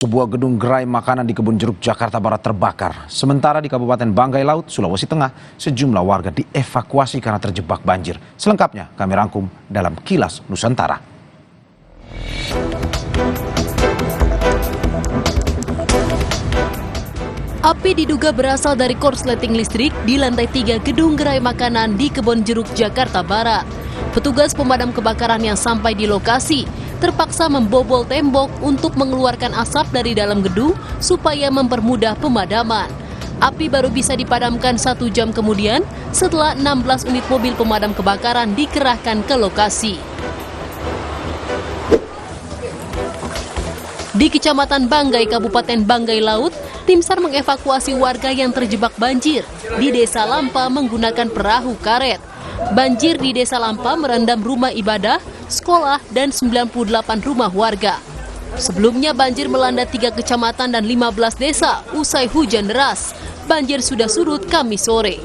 Sebuah gedung gerai makanan di Kebun Jeruk, Jakarta Barat terbakar. Sementara di Kabupaten Banggai Laut, Sulawesi Tengah, sejumlah warga dievakuasi karena terjebak banjir. Selengkapnya kami rangkum dalam Kilas Nusantara. Api diduga berasal dari korsleting listrik di lantai 3 gedung gerai makanan di Kebun Jeruk, Jakarta Barat. Petugas pemadam kebakaran yang sampai di lokasi terpaksa membobol tembok untuk mengeluarkan asap dari dalam gedung supaya mempermudah pemadaman. Api baru bisa dipadamkan 1 jam kemudian setelah 16 unit mobil pemadam kebakaran dikerahkan ke lokasi. Di Kecamatan Banggai, Kabupaten Banggai Laut, tim SAR mengevakuasi warga yang terjebak banjir di Desa Lampa menggunakan perahu karet. Banjir di Desa Lampa merendam rumah ibadah, sekolah, dan 98 rumah warga. Sebelumnya banjir melanda 3 kecamatan dan 15 desa usai hujan deras. Banjir sudah surut Kamis sore.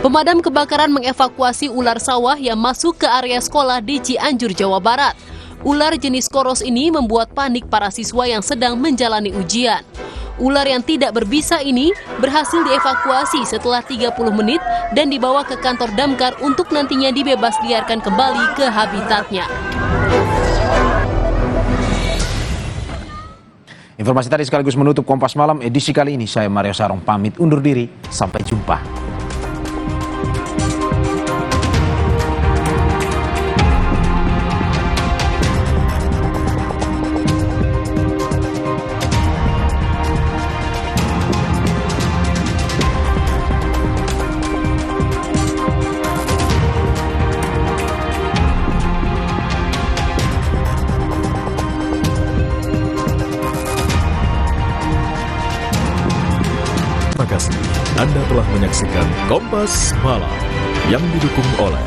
Pemadam kebakaran mengevakuasi ular sawah yang masuk ke area sekolah di Cianjur, Jawa Barat. Ular jenis koros ini membuat panik para siswa yang sedang menjalani ujian. Ular yang tidak berbisa ini berhasil dievakuasi setelah 30 menit dan dibawa ke kantor Damkar untuk nantinya dibebas liarkan kembali ke habitatnya. Informasi tadi sekaligus menutup Kompas Malam edisi kali ini. Saya Mario Sarong pamit undur diri. Sampai jumpa. Terima kasih Anda telah menyaksikan Kompas Malam yang didukung oleh